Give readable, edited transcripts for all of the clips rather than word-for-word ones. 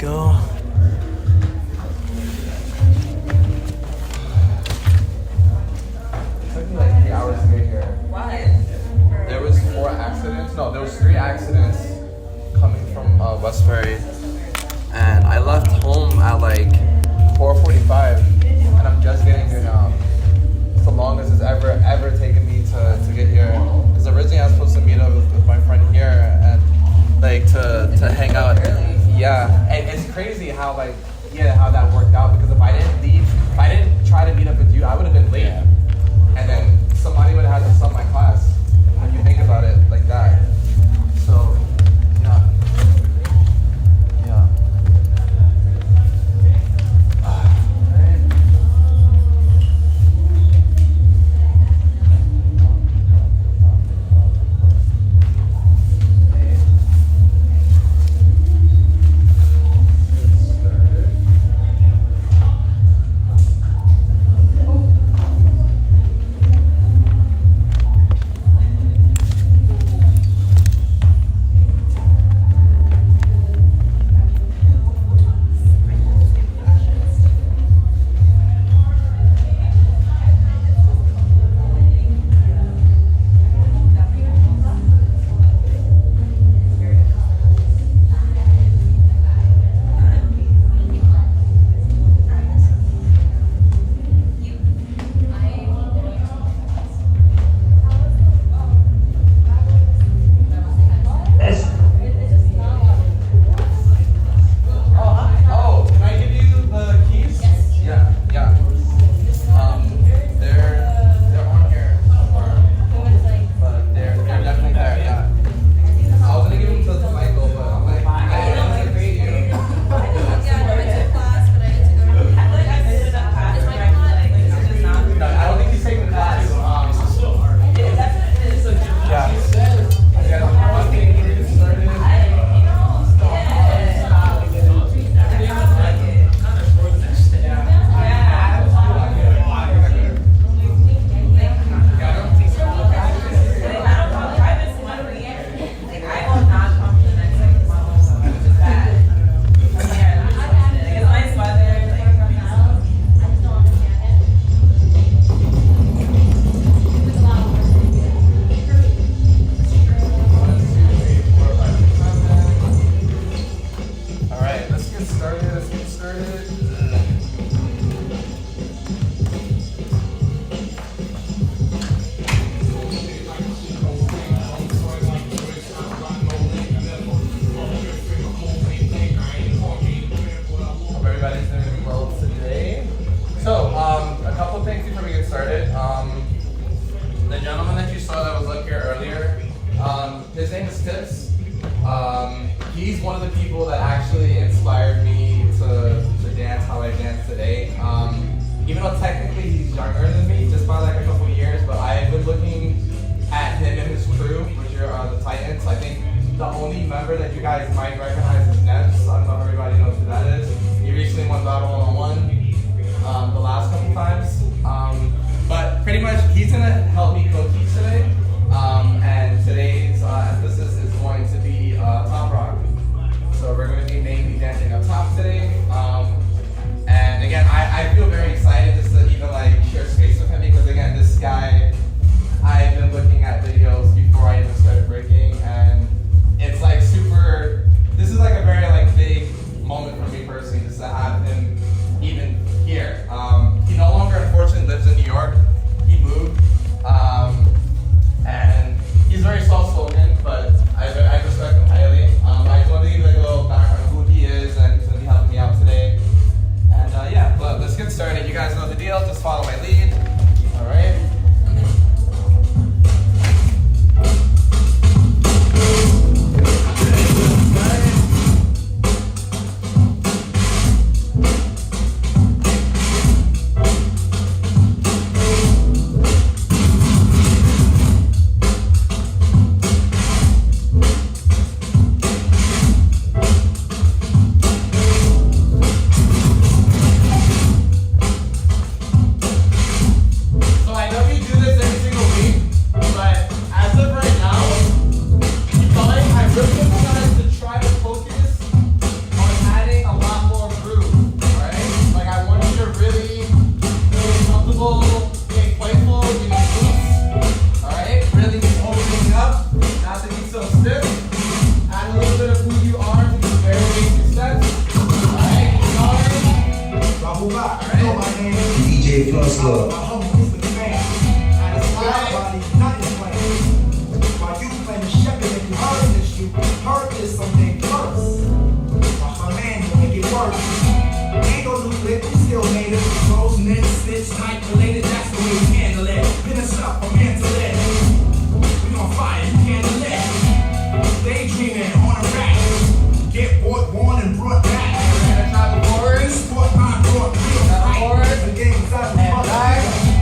go. It took me like 3 hours to get here. Why? There was 4 accidents. No, there was 3 accidents coming from Westbury, and I left home at like 4:45, and I'm just getting here now. It's the longest it's ever taken me to get here. Because originally I was supposed to meet up with my friend here and like to hang out. Yeah, and it's crazy how how that worked out. Because if I didn't try to meet up with you, I would have been late, and then somebody would have had to sub my class. When you think about it like that, so yeah. His name is Tips. He's one of the people that actually inspired me to dance how I dance today. Even though technically he's younger than me, just by like a couple years, but I've been looking at him and his crew, which are the Titans. I think the only member that you guys might recognize is Nebs. I don't know if everybody knows who that is. He recently won Battle 1-on-1 the last couple times. But pretty much he's gonna help me co-teach today. And today's emphasis is going to be top rock. So we're going to be mainly dancing up top today. And again, I feel very excited just to even like share space with him because again, this guy, I've been looking at videos before I even started breaking, and it's like super. This is like a very like big moment for me personally, just to have him even here. He no longer DJ First Love. While you playing Chevy, if you heard this on their first. My man, you make it work. Ain't no new lip, you still made it. Rose, knit, stitch, tight, related, that's the way we handle it. Pin us up, I'm into it. We gon' fire, you handle it. Daydreaming on a rack. Get bought, worn, and brought back. Travel forward. Sport, my brought real right. Forward. The game's out. And back.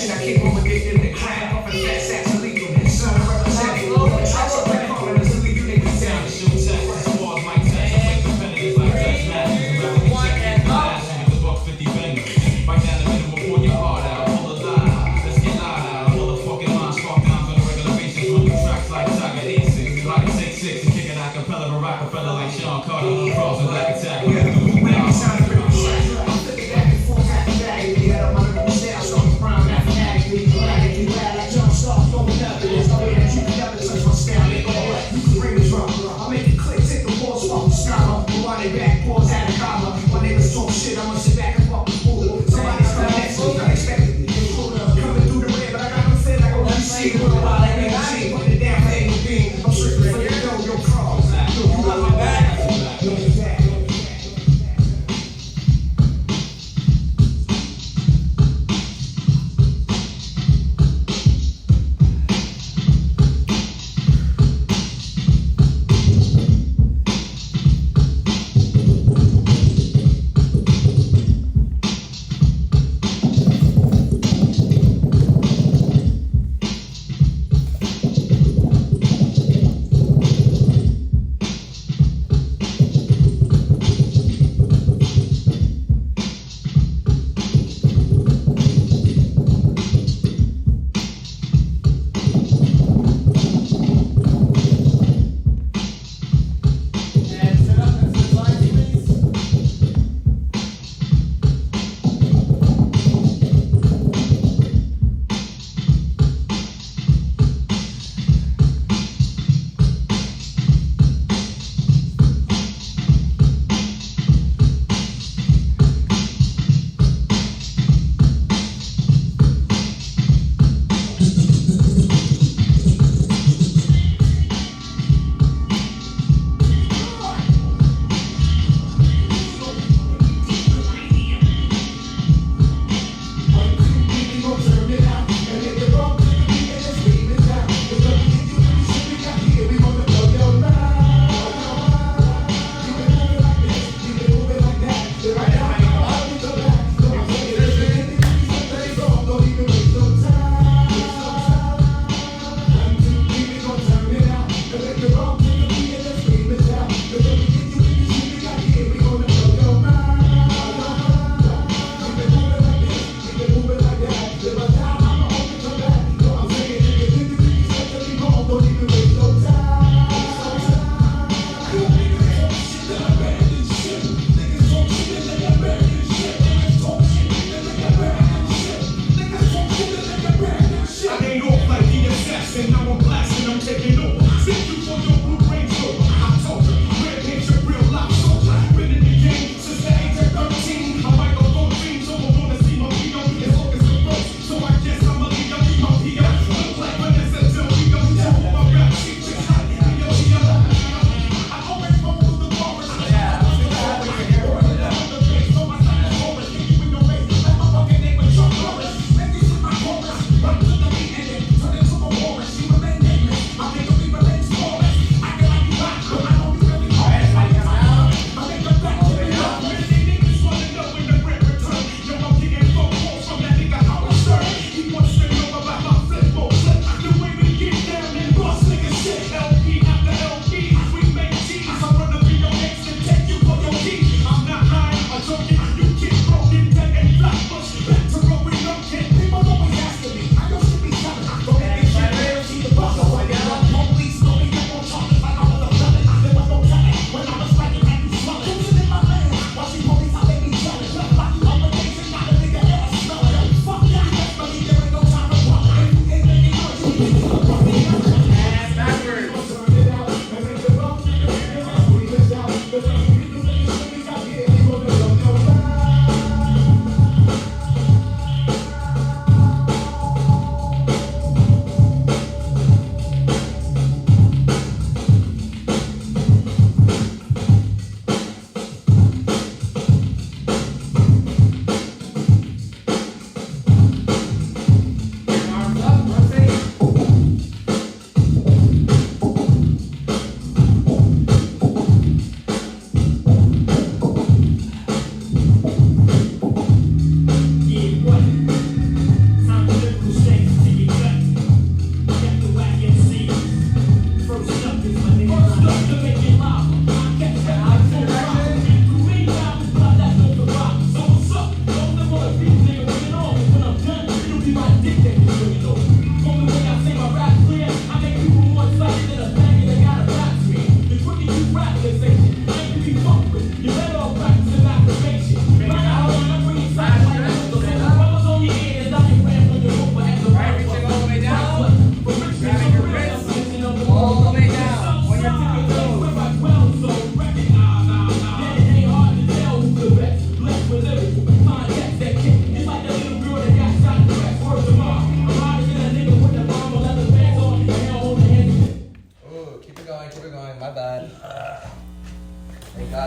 shit, I keep on addicted to crack. Off of fat sacks illegal. Son of representative. I so like calling us illegal. You niggas down to shoot tech. Squads like tech. I play competitive like Dutch matches. Check it out. With the buck 50 banger. Right down the middle, pour your heart out. Pull a line out. Let's get loud out. Pull the fucking line. Spark down on a regular basis. Run the tracks like Tiger 8-6. Rocket 6-6. And kick it a cappella. Rockefeller like Sean Carter. Cross and black attack. When I sound a rhythm track. I'm flipping back and forth, half a bag. Yeah, I'm on the style. So I'm proud, mathematically.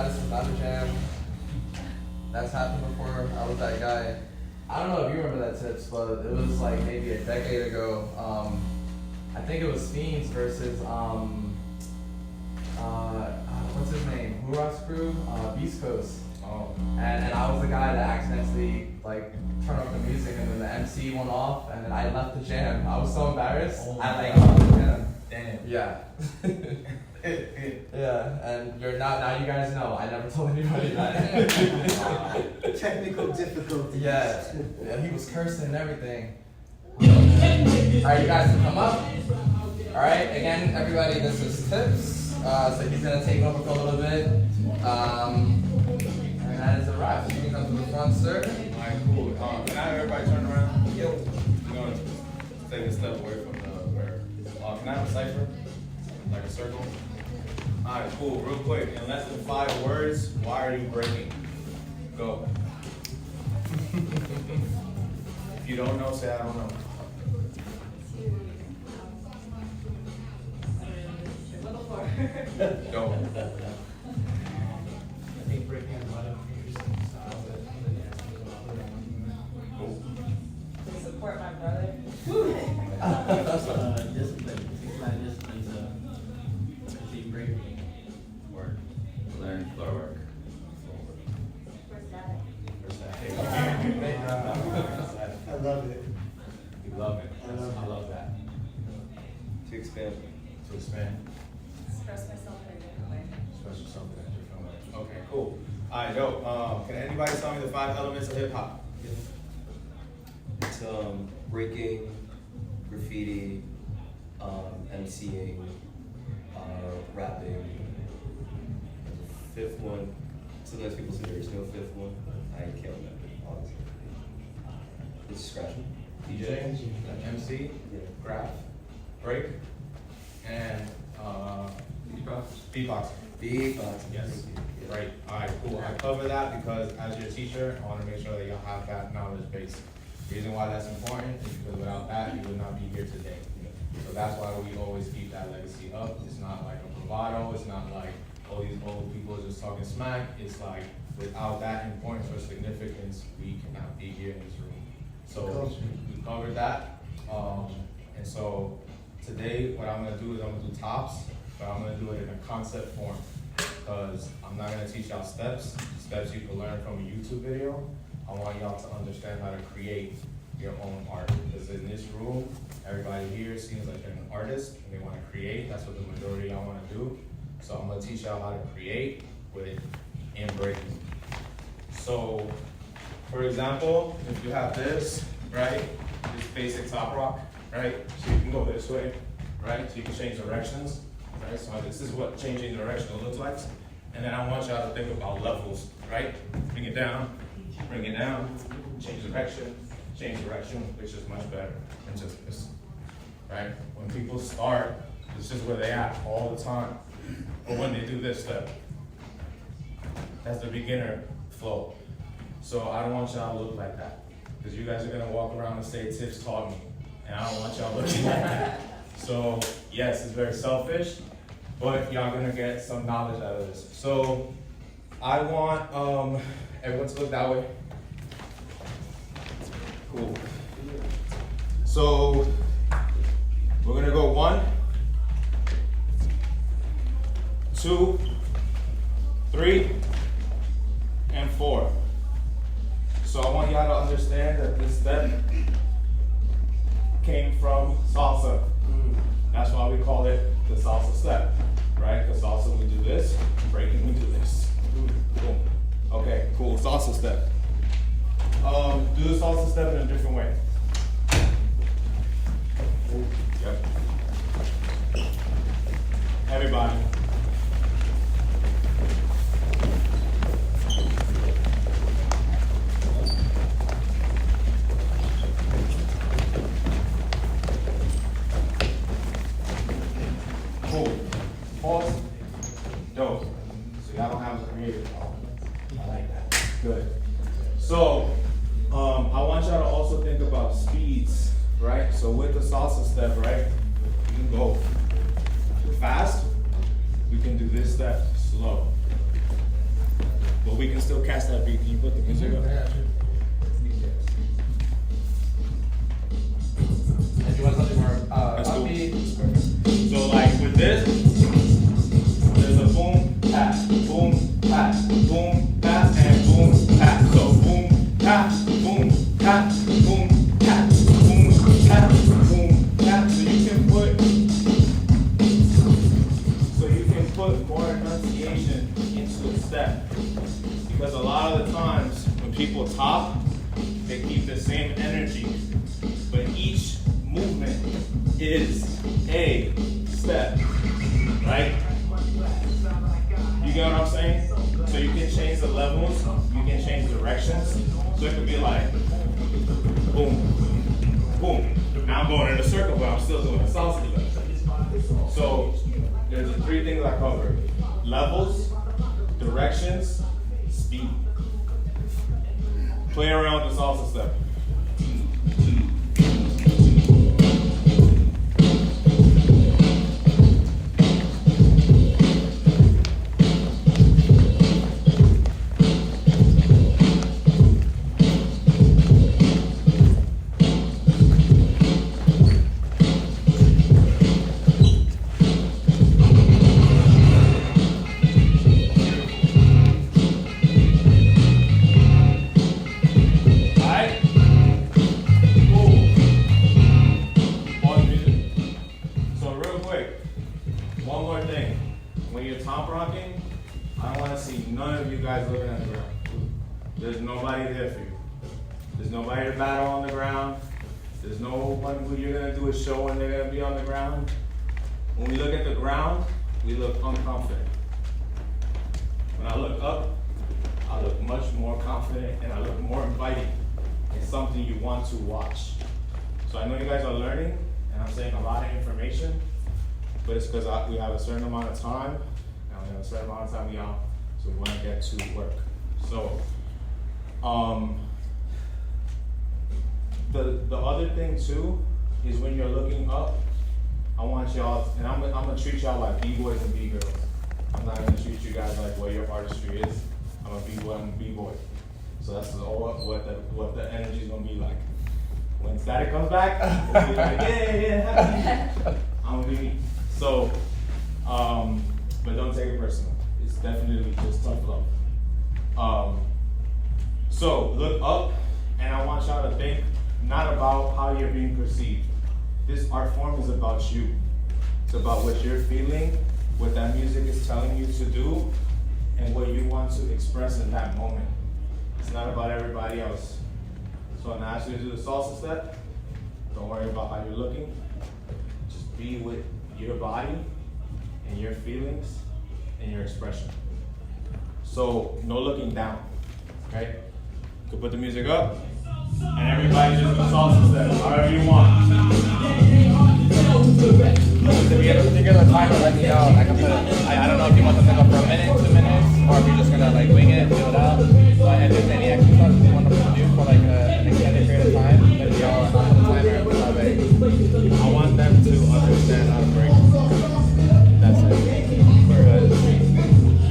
This is not a jam. That's happened before. I was that guy. I don't know if you remember that tips, but it was like maybe a decade ago. I think it was Fiends versus what's his name? Hoorah's crew, Beast Coast. Oh. And I was the guy that accidentally like turned up the music and then the MC went off and then I left the jam. I was so embarrassed. Oh I like left the jam. Damn. Yeah. Yeah, and you're now you guys know. I never told anybody that. Technical difficulty. Yeah, he was cursing and everything. Alright, you guys can come up. Alright, again, everybody, this is Tips. So he's gonna take over for a little bit. And that is a wrap. You can come to the front, sir. Alright, cool. Can I have everybody turn around? Yo. We're going to take a step away from the where. Can I have a cipher? Like a circle? Alright, cool. Real quick. In less than 5 words, why are you breaking? Go. If you don't know, say I don't know. Go. I think breaking a lot of interesting styles that the dance is Cool. To support my brother. discipline. It's not discipline to keep breaking or learn floor work. I love it. You love it. I love that. To expand. To expand. Express myself in a different way. Express yourself in a different way. Okay, cool. Alright, dope. Can anybody tell me the 5 elements of hip hop? It's breaking, graffiti, MCing, rapping. The 5th one. Sometimes people say there's no 5th one. I can't remember, honestly. It's scratching. DJ, MC, Yeah. graph, break, and beatboxing. Beatboxing. Yes. Yeah. Right. Alright, cool. I cover that because as your teacher, I want to make sure that y'all have that knowledge base. The reason why that's important is because without that, you would not be here today. So that's why we always keep that legacy up. It's not like a bravado. It's not like, oh, these old people are just talking smack. It's like, without that importance or significance, we cannot be here in this room. So we covered that. And so today, what I'm gonna do is I'm gonna do tops, but I'm gonna do it in a concept form. Because I'm not gonna teach y'all steps you can learn from a YouTube video. I want y'all to understand how to create your own art. Because in this room, everybody here seems like they're an artist and they wanna create. That's what the majority of y'all wanna do. So I'm gonna teach y'all how to create with it in breaking. So, for example, if you have this, right, this basic top rock, right, so you can go this way, right, so you can change directions, right, so this is what changing direction looks like, and then I want y'all to think about levels, right, bring it down, change direction, which is much better than just this, right, when people start, this is where they at all the time, but when they do this step, that's the beginner flow. So I don't want y'all to look like that. Because you guys are gonna walk around and say Tips taught me. And I don't want y'all looking like that. So yes, it's very selfish, but y'all gonna get some knowledge out of this. So I want everyone to look that way. Cool. So we're gonna go 1, 2, 3, and 4. So I want y'all to understand that this step came from salsa. That's why we call it the salsa step, right? Because salsa we do this, breaking we do this. Boom. Okay, cool. Salsa step. Do the salsa step in a different way. Yep. Everybody. Cool. Pause. Dope. So y'all don't have a creative problem. I like that. Good. So, I want y'all to also think about speeds, right? So with the salsa step, right, you can go fast. We can do this step slow. we can still catch that beat. Can you put the music up? If you want something more That's cool. upbeat, So like with this, there's a boom, pat, boom, pat, boom, pat, and boom, pat. So boom, pat, boom, pat, boom, pat, boom, pat, boom, pat. So you can put more enunciation into a step. Because a lot of the times when people talk, they keep the same energy. But each movement is a step, right? You get what I'm saying? So you can change the levels, you can change directions. So it could be like, boom, boom. Now I'm going in a circle, but I'm still doing a salsa step. So there's the 3 things I covered: levels, directions, speed. Play around with the salsa step. There's nobody there for you. There's nobody to battle on the ground. There's no one who you're gonna do a show and they're gonna be on the ground. When we look at the ground, we look unconfident. When I look up, I look much more confident and I look more inviting. It's something you want to watch. So I know you guys are learning and I'm saying a lot of information, but it's because we have a certain amount of time and we have a certain amount of time out, so we want to get to work. So, the other thing too is when you're looking up, I want y'all, and I'm gonna treat y'all like b-boys and b-girls. I'm not gonna treat you guys like what your artistry is. I'm a b-boy, I'm a b-boy. So that's what the energy is gonna be like. When static comes back, it'll be like, yeah, happy. I'm gonna be me. So, but don't take it personal. It's definitely just tough love. So look up, and I want y'all to think not about how you're being perceived. This art form is about you. It's about what you're feeling, what that music is telling you to do, and what you want to express in that moment. It's not about everybody else. So when I ask you to do the salsa step, don't worry about how you're looking. Just be with your body and your feelings and your expression. So no looking down, right? You can put the music up, and everybody just do salsa step, however you want. if you get a particular time, let me know. I can put I don't know if you want something up for a minute, 2 minutes, or if you're just gonna like wing it, feel it out. But if there's any exercises you want to do for like an extended period of time, let me know. I'll put a timer and put it. I want them to understand how to break. That's it. Because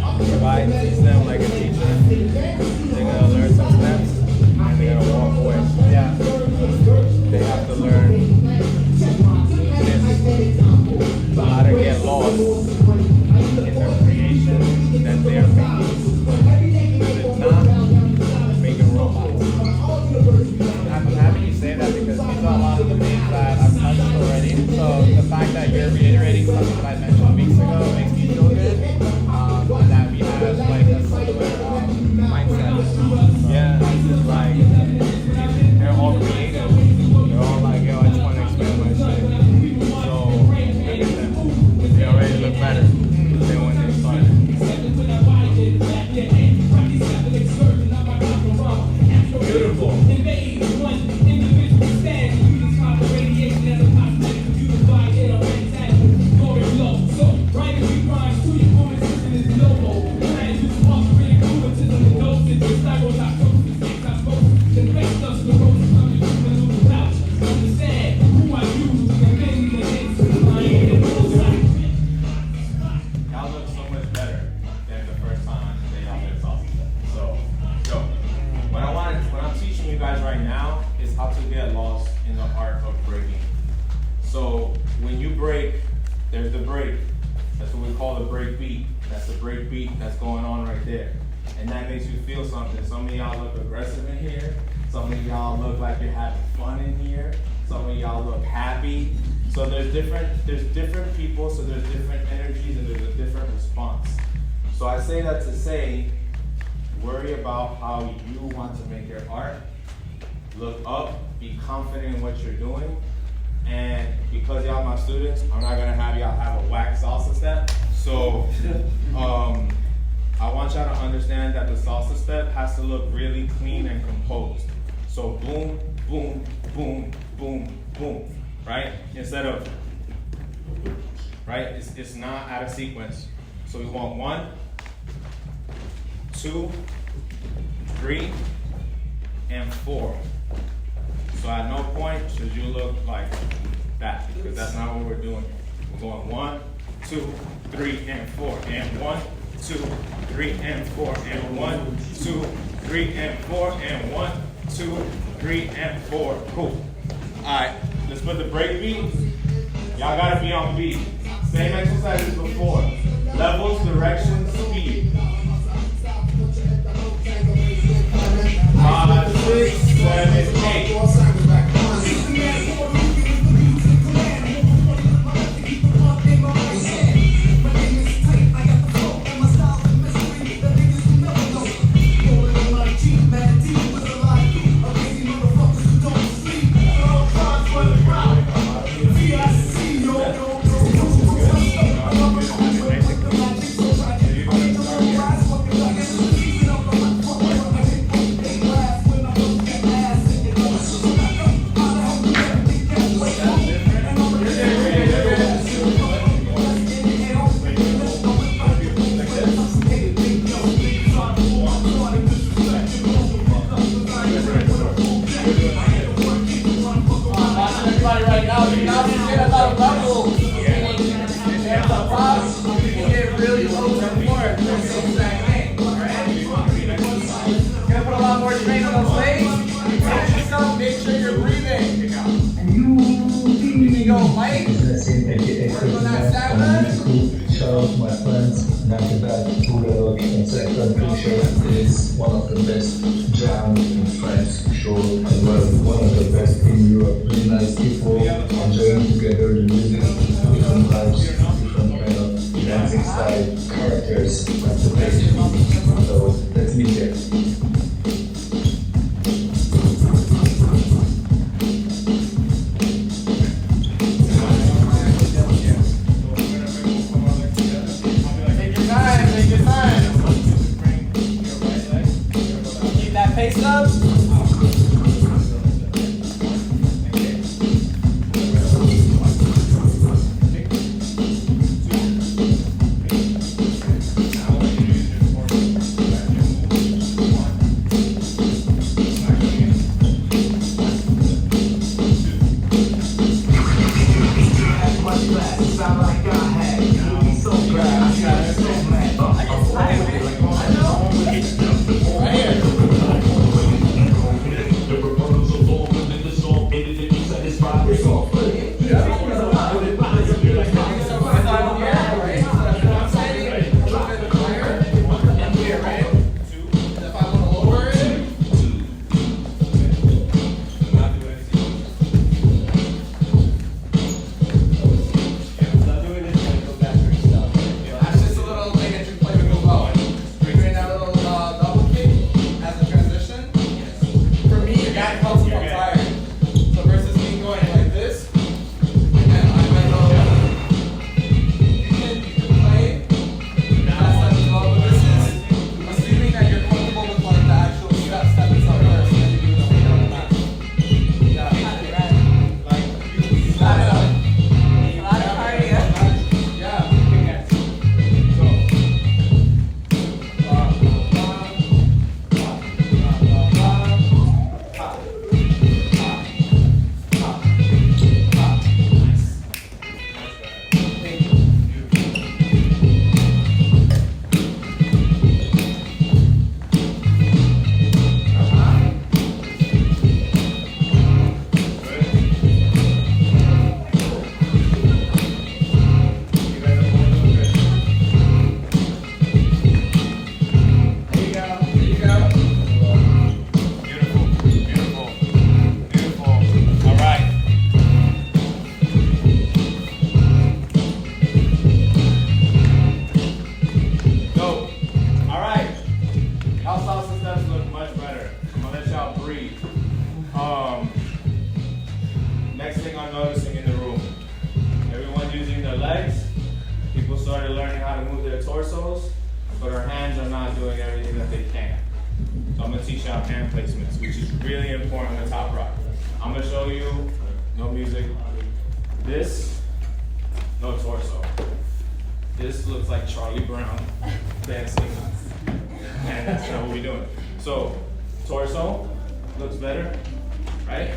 I'm gonna provide, teach them like a teacher. They're gonna learn some steps and they're gonna walk away. Yeah. They have to learn how to get lost in their creation that they are making. Because it's not making robots. I'm happy you say that because these are a lot of the things that I've touched already. So the fact that you're reiterating something that I mentioned weeks ago makes me feel good. That we have like a similar mindset. Yeah, it's just like, they're all creative. They're all like, yo, I just want to express my shit. So, look at them. They already look better than when they started. Beautiful. art of breaking. So when you break, there's the break. That's what we call the break beat. That's the break beat that's going on right there. And that makes you feel something. Some of y'all look aggressive in here. Some of y'all look like you're having fun in here. Some of y'all look happy. So there's different people, so there's different energies and there's a different response. So I say that to say, worry about how you want to make your art. Look up, be confident in what you're doing. And because y'all my students, I'm not gonna have y'all have a whack salsa step. So I want y'all to understand that the salsa step has to look really clean and composed. So boom, boom, boom, boom, boom, right? Instead of, right? It's not out of sequence. So we want 1, 2, 3, and 4. So at no point should you look like that, because that's not what we're doing. We're going 1, 2, 3, and 4, and 1, 2, 3, and 4, and 1, 2, 3, and 4, and 1, 2, 3, and 4. Cool. All right, let's put the break beat. Y'all gotta be on beat. Same exercise as before. Levels, direction, speed. 5, 6, 7, 8. Shout out to my friends, Nakibat, Bulldog, and Second Picture is one of the best jam in France show as well. One of the best in Europe. Really nice people enjoying together the music, different vibes, different kind of dancing style, characters. That's the best. So let's meet there. Pace up. next thing I'm noticing in the room, everyone's using their legs. People started learning how to move their torsos, but our hands are not doing everything that they can. So I'm gonna teach you hand placements, which is really important with top rock. I'm gonna show you, no music, this, no torso. This looks like Charlie Brown dancing, and that's not what we're doing. So, torso looks better, right?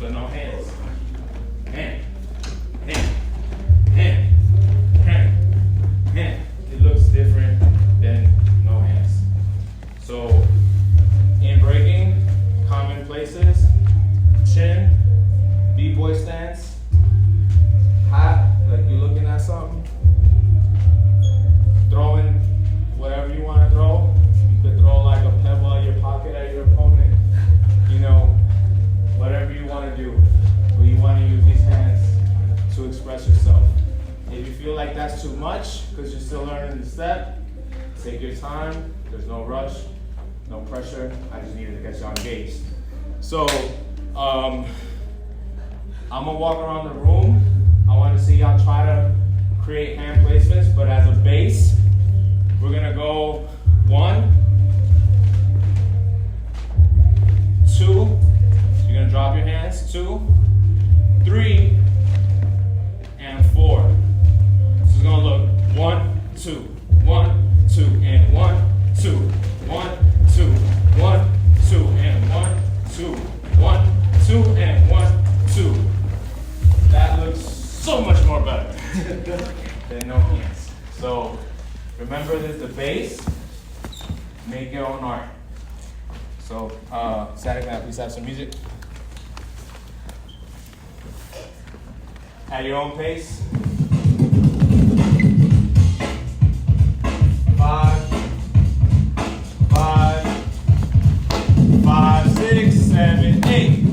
But no hands. Hand, hand, hand, hand, hand. It looks different than no hands. So, in breaking, common places, chin, b-boy stance, hat, like you're looking at something, throwing whatever you want to throw. You could throw like a pebble in your pocket at your opponent, you know, whatever you want to do. But you want to use these hands to express yourself. If you feel like that's too much, because you're still learning the step, take your time. There's no rush, no pressure. I just needed to get y'all engaged. So, I'm gonna walk around the room. I want to see y'all try to create hand placements, but as a base, we're gonna go 1, 2. You're gonna drop your hands. 2, 3, and 4. This is gonna look 1, 2, 1, 2, and 1, 2, 1, 2, 1, 2, and 1, 2, 1, 2, and 1, 2. That looks so much more better than no hands. So remember, this is the base. Make your own art. So, Saturday night, please have some music. At your own pace. 5, 6, 7, 8.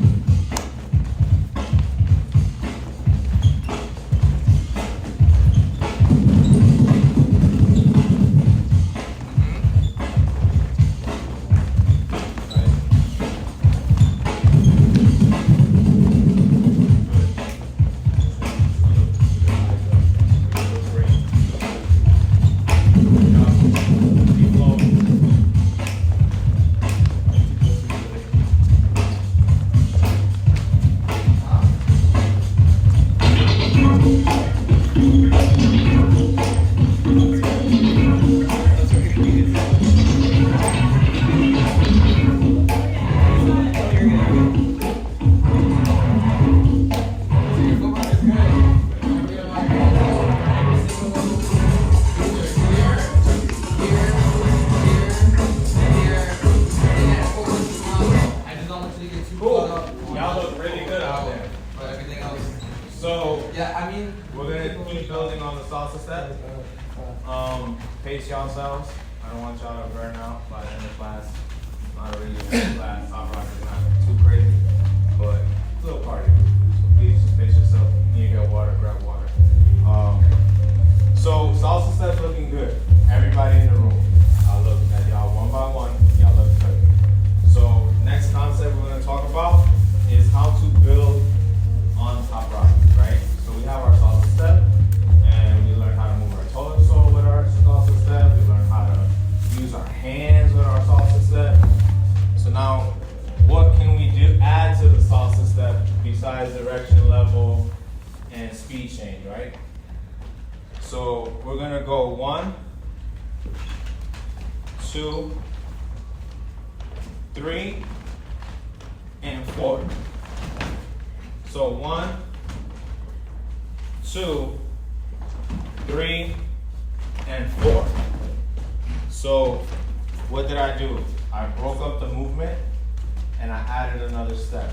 Pace yourselves. I don't want y'all to burn out by the end of class. Not a really good class. Top rock is not too crazy, but it's a little party. So please just pace yourself. You get water, grab water. So salsa steps looking good. Everybody in the room. I'll look at y'all one by one. Y'all look good. So next concept we're going to talk about is how to build on top rock, right? So we have our salsa step, and we learn how to move our torso with our salsa step. We learn how to use our hands with our salsa step. So now, what can we do? Add to the salsa step besides direction, level, and speed change, right? So we're gonna go 1, 2, 3, and 4. So 1, 2, 3, and 4. So what did I do? I broke up the movement and I added another step.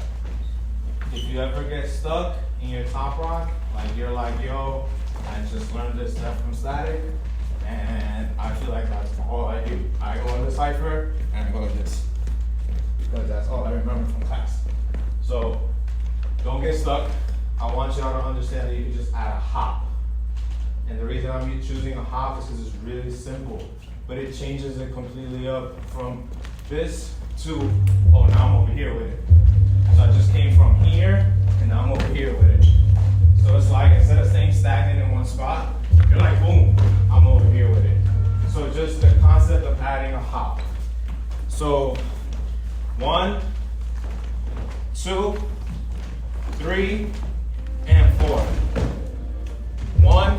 If you ever get stuck in your top rock, like you're like, yo, I just learned this step from static, and I feel like that's all I do. I go into cipher and I go like this, because that's all I remember from class. So don't get stuck. I want y'all to understand that you can just add a hop. And the reason I'm choosing a hop is because it's really simple, but it changes it completely up from this to, oh, now I'm over here with it. So I just came from here and I'm over here with it. So it's like, instead of staying stagnant in one spot, you're like, boom, I'm over here with it. So just the concept of adding a hop. So 1, 2, 3, and 4. 1,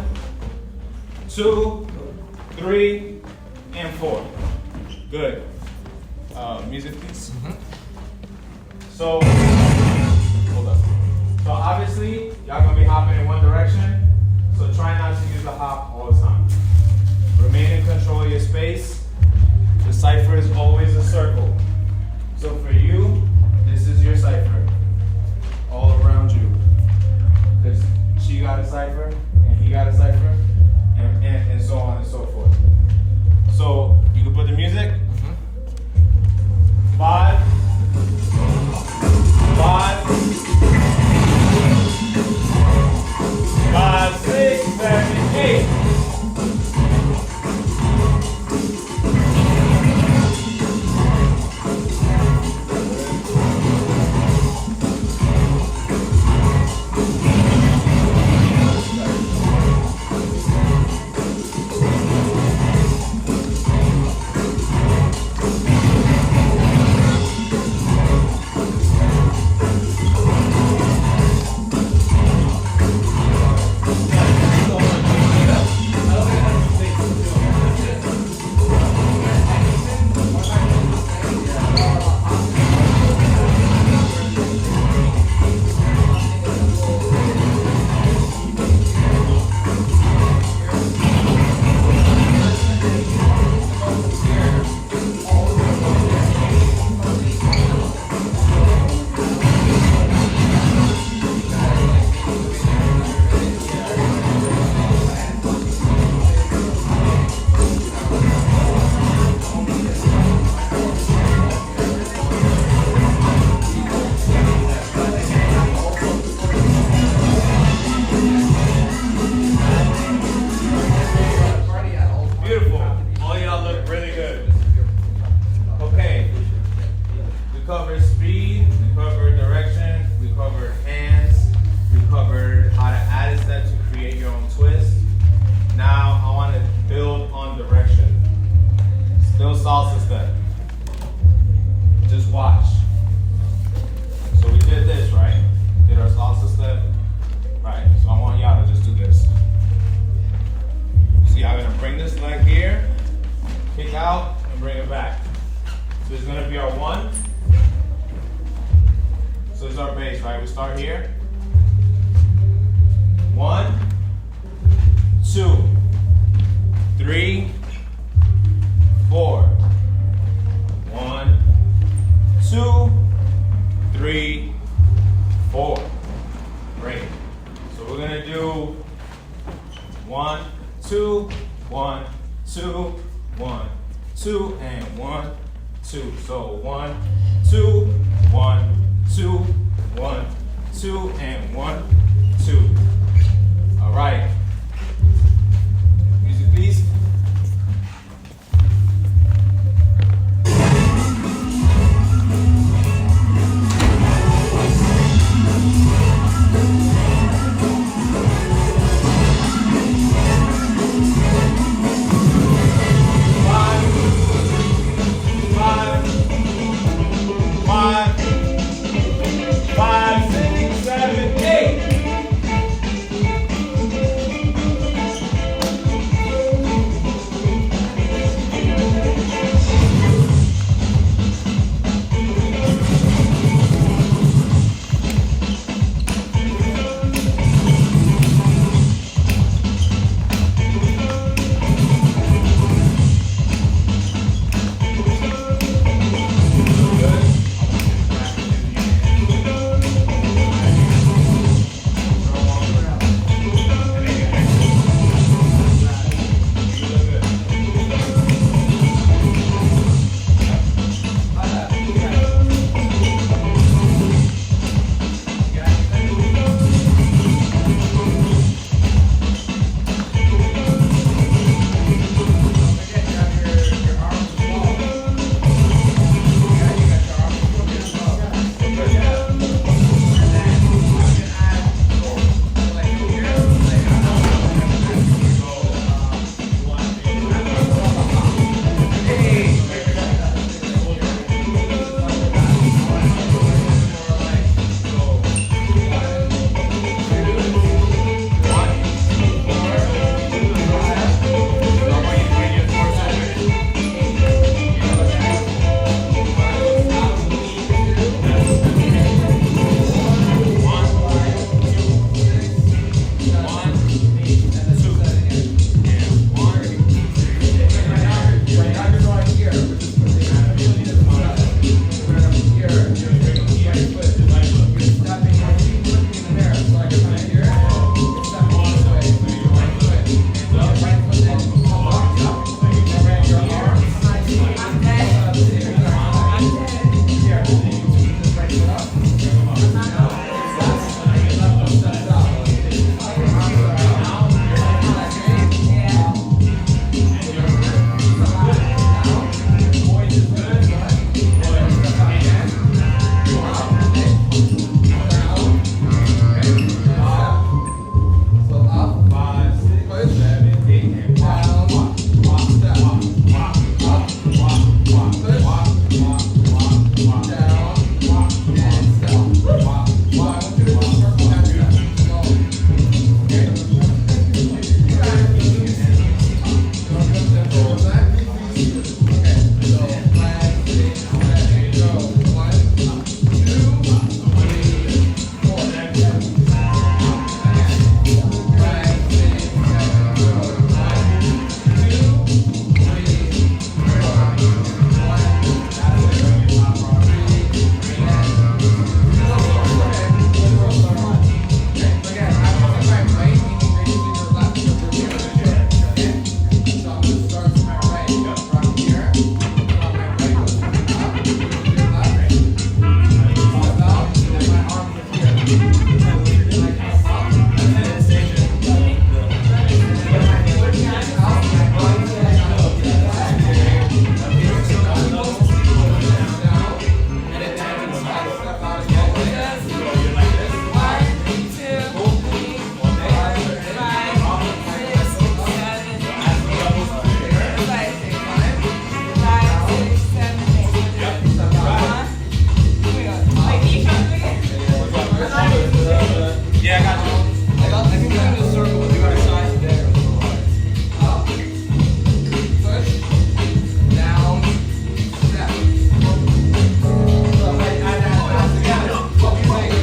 2, 3, and 4. Good. Music, please. So, hold up. So obviously, y'all gonna be hopping in one direction. So try not to use the hop all the time. Remain in control of your space. The cipher is always a circle. So for you, this is your cipher. All around you. Because she got a cipher, and he got a cipher, and so on and so forth. So you can put the music. 5, 6, 7, 8. Salsa step. Just watch. So we did this, right? Did our salsa step, right? So I want y'all to just do this. So y'all gonna bring this leg here, kick out, and bring it back. So this is gonna be our 1. So this is our base, right? We start here. 1, 2, 3, 4. 1, 2, 3, 4. Great. So we're gonna do 1, 2, 1, 2, 1, 2, and 1, 2. So 1, 2, 1, 2, 1, 2, and 1, 2. All right. Music, please. Five, 6, 7, 8. circle, we'll do our sides there. Up, push, down, step. So I add that together. What do you think?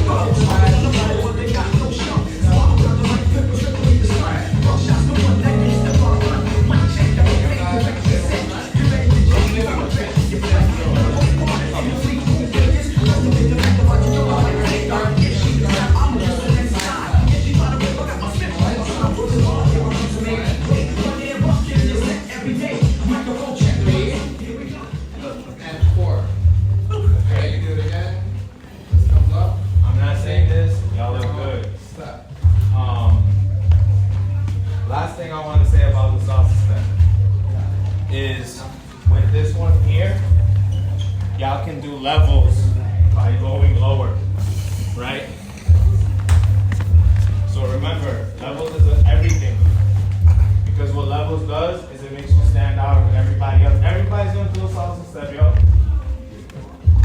Last thing I want to say about the salsa step is with this one here, y'all can do levels by going lower, right? So remember, levels is everything. Because what levels does is it makes you stand out with everybody else. Everybody's gonna do a salsa step, yo.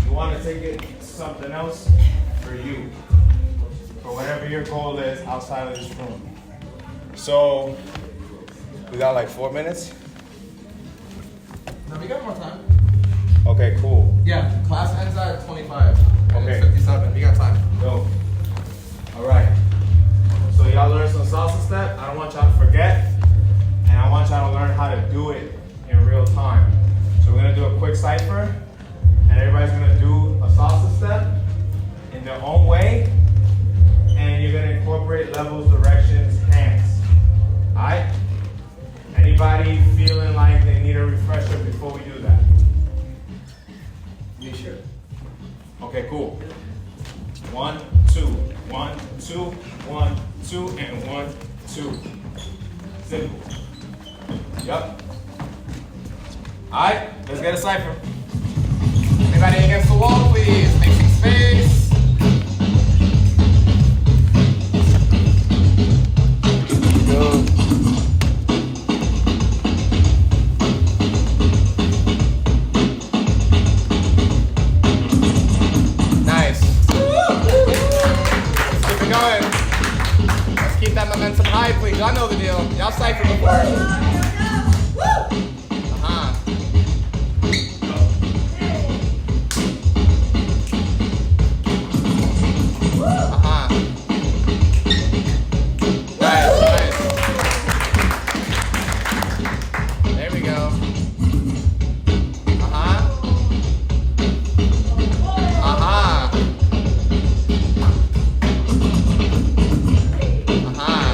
You wanna take it to something else for you. For whatever your goal is outside of this room. So, we got like 4 minutes? No, we got more time. Okay, cool. Yeah, class ends at 25. And Okay. it's 57. We got time. Go. All right. So y'all learned some salsa step. I don't want y'all to forget. And I want y'all to learn how to do it in real time. So we're gonna do a quick cipher. And everybody's gonna do a salsa step in their own way. And you're gonna incorporate levels, directions, hands. All right? Anybody feeling like they need a refresher before we do that? You sure? Okay, cool. 1, 2, 1, 2, 1, 2, and 1, 2. Simple. Yep. All right, let's get a cipher. Anybody against the wall, please? Make some space. Go. Nice. Let's keep it going. Let's keep that momentum high, please. Y'all know the deal. Y'all ciphered before. Uh-huh. Uh-huh. Nice, nice. There we go. Uh-huh. Uh-huh. Uh-huh.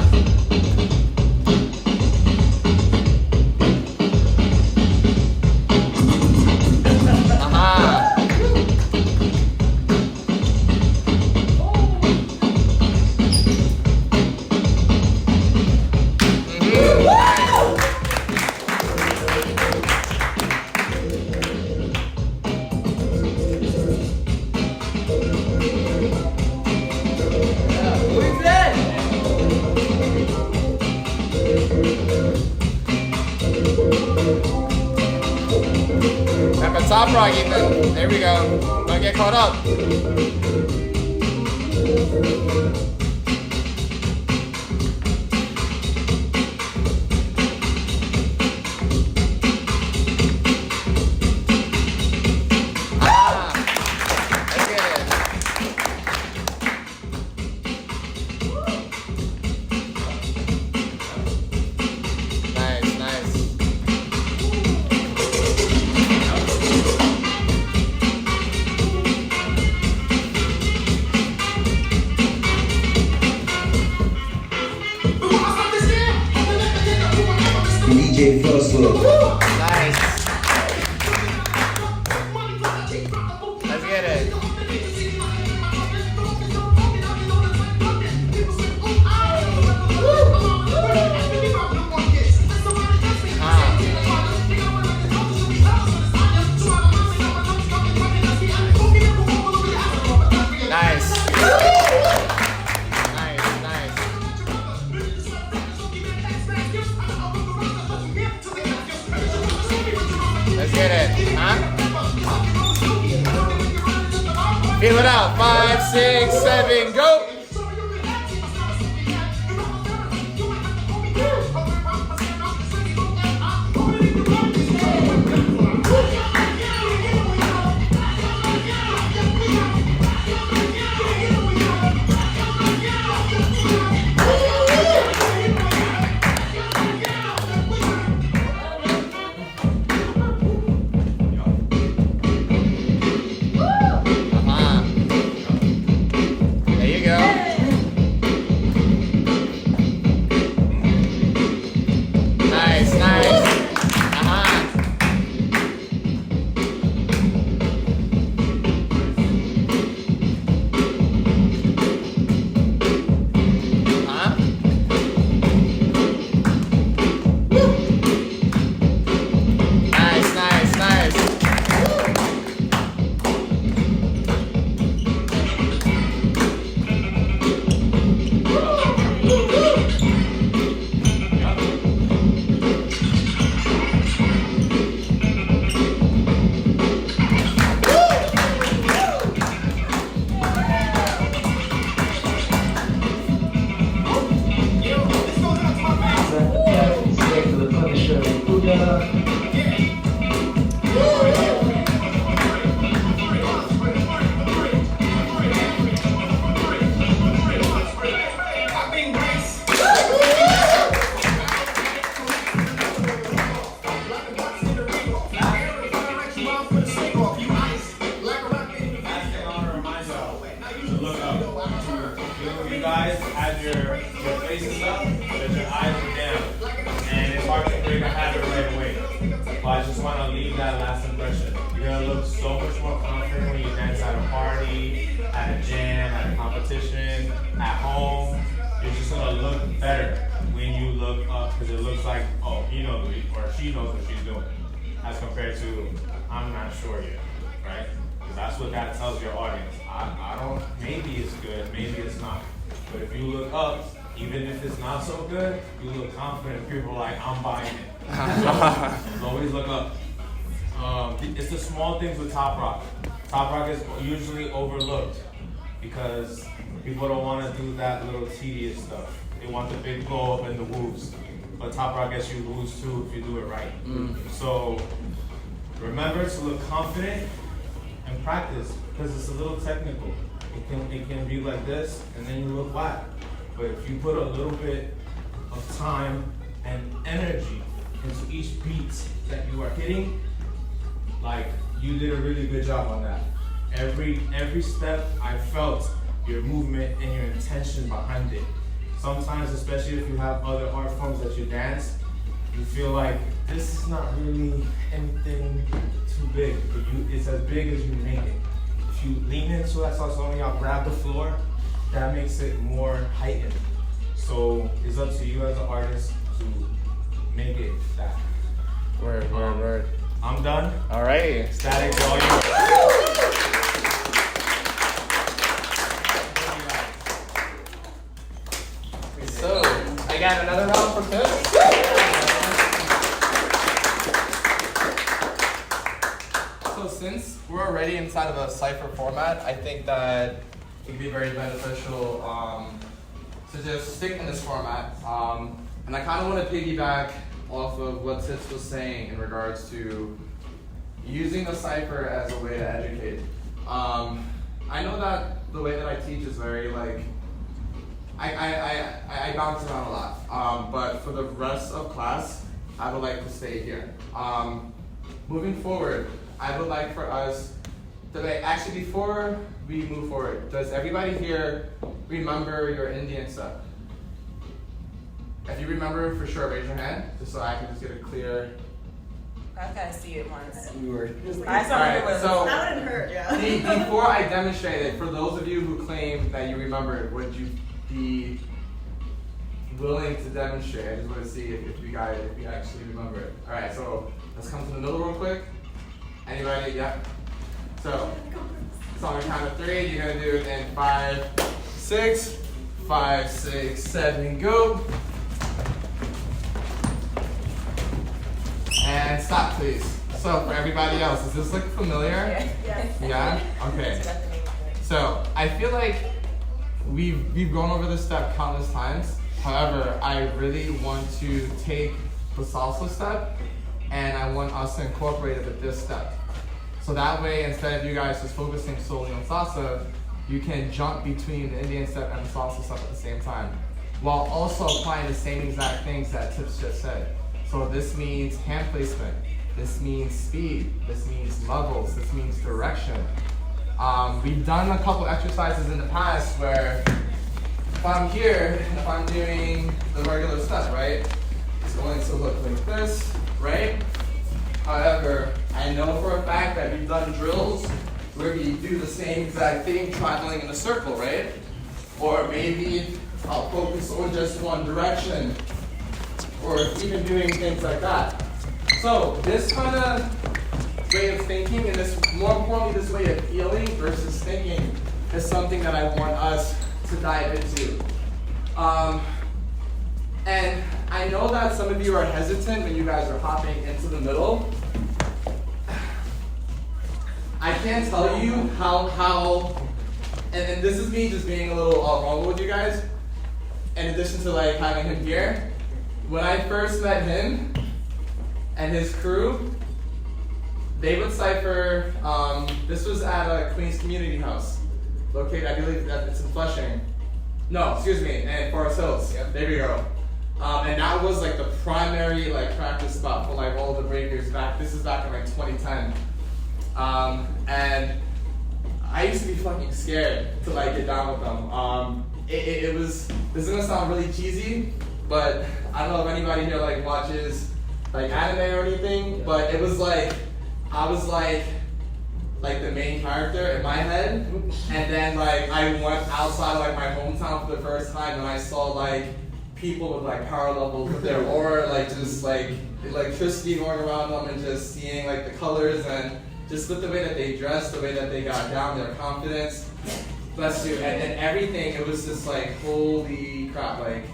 Remember top rock, Ethan. There we go. Don't get caught up. Ah, let's get it. Nice, nice. DJ First Look. Nice. Let's get it. Nice. Nice, nice. Let's get it. Huh? Feel it out. 5, 6, 7, go. faces up, but your eyes are down. And it's hard to break a habit right away. But I just want to leave that last impression. You're going to look so much more confident when you dance at a party, at a jam, at a competition, at home. You're just going to look better when you look up, because it looks like, oh, he knows or she knows what she's doing, as compared to, I'm not sure yet, right? Because that's what that tells your audience. I don't, maybe it's good, maybe it's not. But if you look up, even if it's not so good, you look confident. People are like, I'm buying it. So always look up. It's the small things with Top Rock. Top Rock is usually overlooked because people don't want to do that little tedious stuff. They want the big blow up and the woos. But Top Rock gets you woos too if you do it right. So remember to look confident and practice, because it's a little technical. It can be like this and then you look whack. But if you put a little bit of time and energy into each beat that you are hitting, like, you did a really good job on that. Every step, I felt your movement and your intention behind it. Sometimes, especially if you have other art forms that you dance, you feel like this is not really anything too big, but it's as big as you make it. If you lean into it, I saw some of y'all grab the floor, that makes it more heightened. So it's up to you as an artist to make it that. Word. I'm done. All right. Static, all you. So, I got another round for tips. So since we're already inside of a cipher format, I think that it could be very beneficial to just stick in this format. And I kind of want to piggyback off of what Tips was saying in regards to using the cipher as a way to educate. I know that the way that I teach is very like, I bounce around a lot, but for the rest of class, I would like to stay here. Moving forward, I would like for us to, actually before we move forward, does everybody here remember your Indian step? If you remember, for sure, raise your hand, just so I can just get a clear. I've got to see it once. We were. I saw it was. So That wouldn't hurt, yeah. before I demonstrate it, for those of you who claim that you remember it, would you be willing to demonstrate? I just want to see if you actually remember it. All right, so let's come to the middle real quick. Anybody? Yeah. So on the count of 3, you're gonna do it in 5, 6, 5, 6, 7, go. And stop, please. So for everybody else, does this look familiar? Yeah? Okay. So I feel like we've gone over this step countless times. However, I really want to take the salsa step and I want us to incorporate it with this step. So that way, instead of you guys just focusing solely on salsa, you can jump between the Indian step and the salsa step at the same time, while also applying the same exact things that Tips just said. So this means hand placement, this means speed, this means levels, this means direction. We've done a couple exercises in the past where if I'm here, and if I'm doing the regular step, right, it's going to look like this, right? However, I know for a fact that we've done drills where we do the same exact thing, traveling in a circle, right? Or maybe I'll focus on just one direction, or even doing things like that. So this kind of way of thinking, and this, more importantly, this way of feeling versus thinking, is something that I want us to dive into. And I know that some of you are hesitant when you guys are hopping into the middle. I can't tell you how, and this is me just being a little vulnerable with you guys, in addition to like having him here. When I first met him and his crew, they would cipher, this was at a Queens Community House, located, I believe that it's in Flushing. No, excuse me, in Forest Hills. Yep. There we go. And that was like the primary like practice spot for like all the breakers back. This is back in like 2010. And I used to be fucking scared to like get down with them. it was, this is gonna sound really cheesy, but I don't know if anybody here like watches like anime or anything, but it was like, I was like the main character in my head, and then like I went outside of like my hometown for the first time and I saw like people with like power levels with their aura, like just like electricity going around them, and just seeing like the colors and just with the way that they dressed, the way that they got down, their confidence, bless you, and everything, it was just like, holy crap, like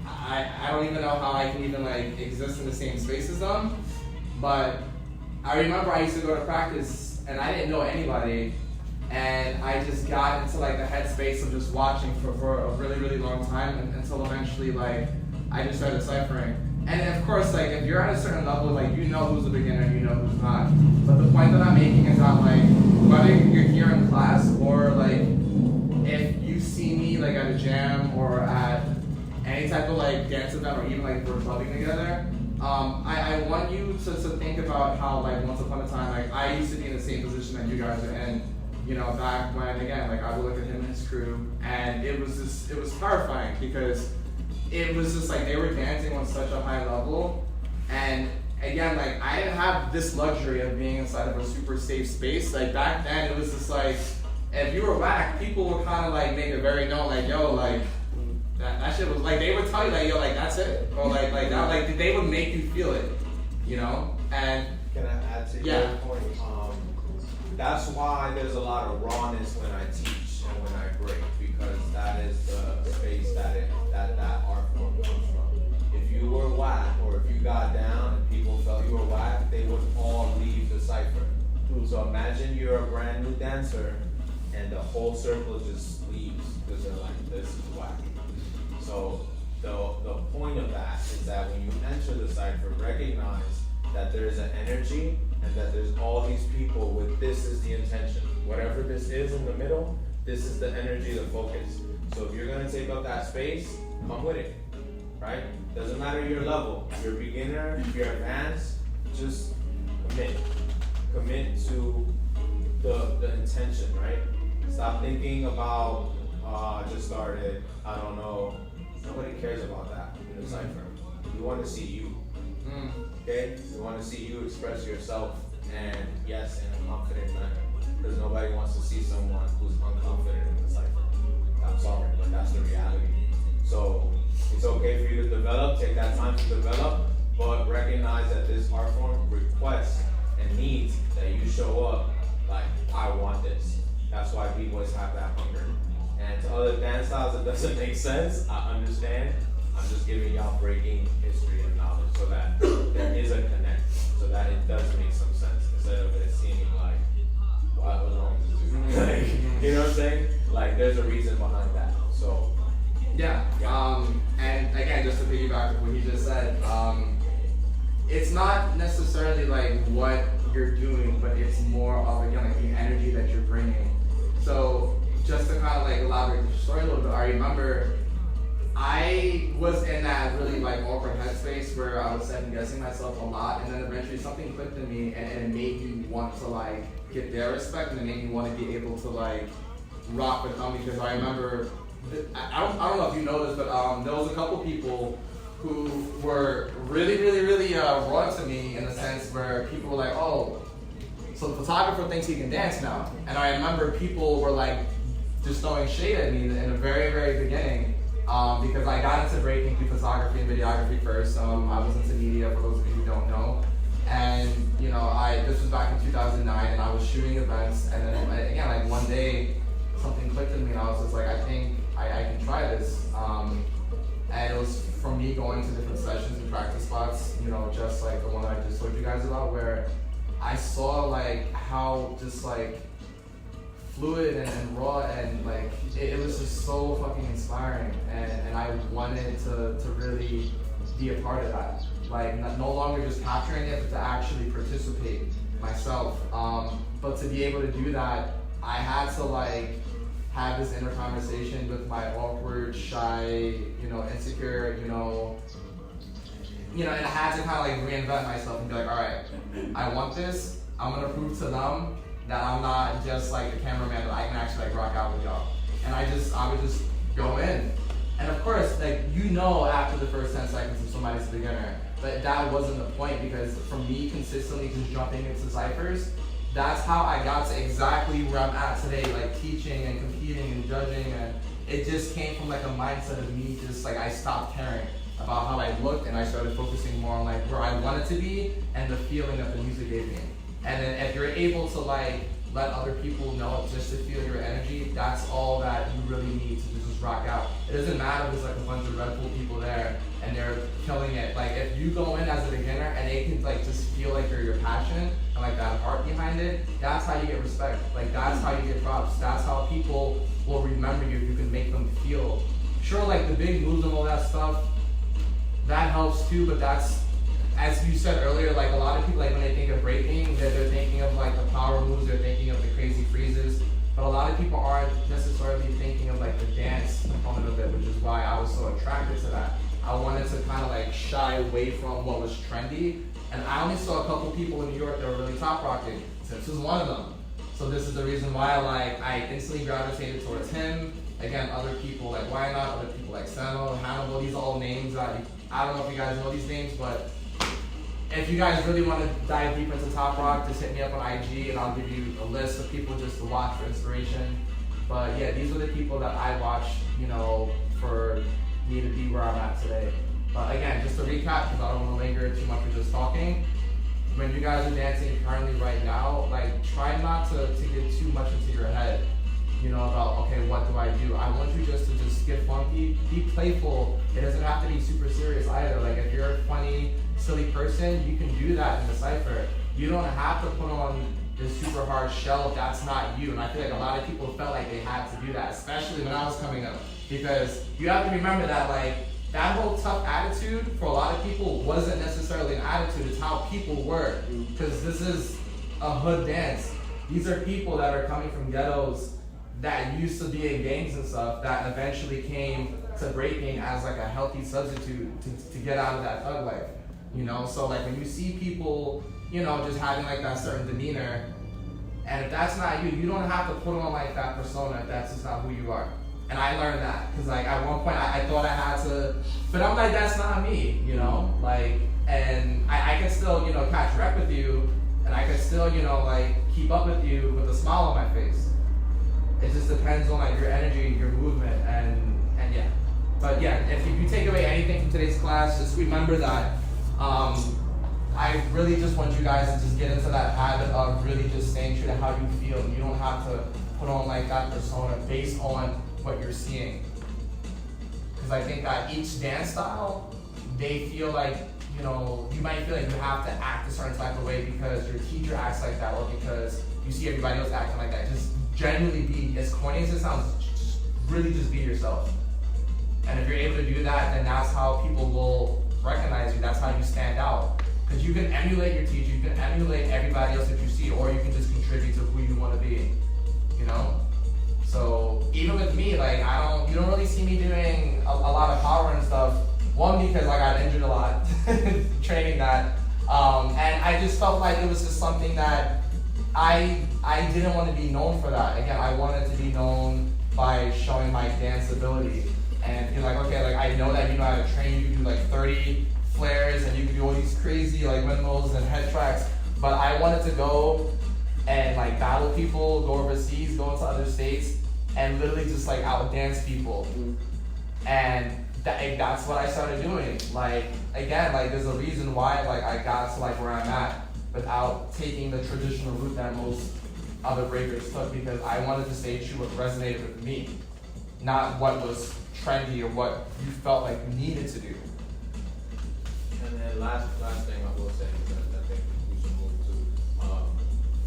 I don't even know how I can even like exist in the same space as them. But I remember I used to go to practice and I didn't know anybody, and I just got into like the headspace of just watching for a really, really long time until eventually like I just started ciphering. And then, of course, like if you're at a certain level, like you know who's a beginner and you know who's not. But the point that I'm making is that like whether you're here in class or like if you see me like at a jam or at any type of like dance event, or even like we're clubbing together, I want you to think about how like once upon a time, like I used to be in the same position that you guys are in, you know, back when again, like I would look at him and his crew, and it was terrifying because it was just like they were dancing on such a high level, and again, like I didn't have this luxury of being inside of a super safe space. Like back then, it was just like if you were whack, people would kind of like make it very known, like yo, like. That shit was like they would tell you like yo, like that's it, or like that, like they would make you feel it, you know. And can I add to your point? That's why there's a lot of rawness when I teach and when I break, because that is the space that art form comes from. If you were whack, or if you got down and people felt you were whack, they would all leave the cipher. So imagine you're a brand new dancer and the whole circle just leaves because they're like, this is whack. So the point of that is that when you enter the cipher, recognize that there's an energy and that there's all these people with this is the intention. Whatever this is in the middle, this is the energy, the focus. So if you're gonna take up that space, come with it, right? Doesn't matter your level. If you're a beginner, if you're advanced, just commit. Commit to the intention, right? Stop thinking about, I just started, I don't know. Nobody cares about that in the cipher. We want to see you. Okay? We want to see you express yourself, and yes, in a confident manner. Because nobody wants to see someone who's unconfident in the cipher. I'm sorry, but that's the reality. So it's okay for you to develop, take that time to develop, but recognize that this art form requests and needs that you show up like, I want this. That's why b-boys have that hunger. And to other dance styles, it doesn't make sense. I understand. I'm just giving y'all breaking history and knowledge so that there is a connect, so that it does make some sense instead of it seeming like, what was wrong with this dude? Like, you know what I'm saying? Like, there's a reason behind that. So, yeah. And again, just to piggyback on what he just said, it's not necessarily like what you're doing, but it's more of again like the energy that you're bringing. So just to kind of like elaborate the story a little bit, I remember I was in that really like awkward headspace where I was second guessing myself a lot, and then eventually something clicked in me, and it made me want to like get their respect, and it made me want to be able to like rock with them, because I remember, I don't know if you know this, but there was a couple people who were really raw to me in the sense where people were like, oh, so the photographer thinks he can dance now. And I remember people were like just throwing shade at me in the very beginning, because I got into breaking through photography and videography first. I was into media, for those of you who don't know. And you know, this was back in 2009, and I was shooting events, and then again, like one day, something clicked in me, and I was just like, I think I can try this. And it was from me going to different sessions and practice spots, you know, just like the one that I just told you guys about, where I saw like how just like fluid and raw, and like it was just so fucking inspiring, and I wanted to really be a part of that. Like no longer just capturing it, but to actually participate myself. But to be able to do that, I had to like have this inner conversation with my awkward, shy, you know, insecure, you know, and I had to kind of like reinvent myself and be like, all right, I want this. I'm gonna prove to them that I'm not just like a cameraman, that I can actually like rock out with y'all. And I would just go in. And of course, like, you know after the first 10 seconds if somebody's a beginner, but that wasn't the point, because for me consistently just jumping into ciphers, that's how I got to exactly where I'm at today, like teaching and competing and judging, and it just came from like a mindset of me just like, I stopped caring about how I looked and I started focusing more on like where I wanted to be and the feeling that the music gave me. And then if you're able to like let other people know just to feel your energy, that's all that you really need to just rock out. It doesn't matter if there's like a bunch of Red Bull people there and they're killing it. Like if you go in as a beginner and they can like just feel like you're your passion and like that heart behind it, that's how you get respect. Like that's how you get props. That's how people will remember you if you can make them feel. Sure, like the big moves and all that stuff, that helps too, but that's, as you said earlier, like a lot of people, like when they think of breaking, they're thinking of like the power moves, they're thinking of the crazy freezes, but a lot of people aren't necessarily thinking of like the dance component of it, which is why I was so attracted to that. I wanted to kind of like shy away from what was trendy, and I only saw a couple people in New York that were really top rocking. Tips was one of them. So this is the reason why like I instantly gravitated towards him. Again, other people like Why Not, other people like Sano, Hannibal, these are all names that I don't know if you guys know these names, but if you guys really want to dive deep into Top Rock, just hit me up on IG and I'll give you a list of people just to watch for inspiration. But yeah, these are the people that I watch, you know, for me to be where I'm at today. But again, just to recap, because I don't want to linger too much with just talking, when you guys are dancing currently right now, like try not to get too much into your head, you know, about, okay, what do I do? I want you just to just get funky, be playful. It doesn't have to be super serious either. Like if you're a funny, silly person, you can do that in the cypher. You don't have to put on this super hard shell if that's not you. And I feel like a lot of people felt like they had to do that, especially when I was coming up. Because you have to remember that like that whole tough attitude for a lot of people wasn't necessarily an attitude, it's how people were. Because this is a hood dance. These are people that are coming from ghettos that used to be in gangs and stuff that eventually came to breaking as like a healthy substitute to get out of that thug life. You know, so like when you see people, you know, just having like that certain demeanor, and if that's not you, you don't have to put on like that persona if that's just not who you are. And I learned that, because like at one point I thought I had to, but I'm like, that's not me, you know, like, and I can still, you know, catch rep with you, and I can still, you know, like keep up with you with a smile on my face. It just depends on like your energy, your movement, and yeah. But yeah, if you take away anything from today's class, just remember that I really just want you guys to just get into that habit of really just staying true to how you feel. You don't have to put on like that persona based on what you're seeing. Because I think that each dance style, they feel like, you know, you might feel like you have to act a certain type of way because your teacher acts like that, or because you see everybody else acting like that. Just genuinely be, as corny as it sounds, just really just be yourself. And if you're able to do that, then that's how people will recognize you. That's how you stand out. Because you can emulate your teacher, you can emulate everybody else that you see, or you can just contribute to who you want to be, you know? So even with me, like you don't really see me doing a lot of power and stuff. One, because I got injured a lot training that, and I just felt like it was just something that I didn't want to be known for that. Again, I wanted to be known by showing my dance ability and be like, okay, like I know that you know how to train. You can do like 30 flares and you can do all these crazy like windmills and head tracks. But I wanted to go and like battle people, go overseas, go into other states, and literally just like out dance people. And that's what I started doing. Like again, like there's a reason why like I got to like where I'm at without taking the traditional route that most other breakers took, because I wanted to stay true what resonated with me, not what was trendy or what you felt like you needed to do. And then last thing I will say, because I think we should move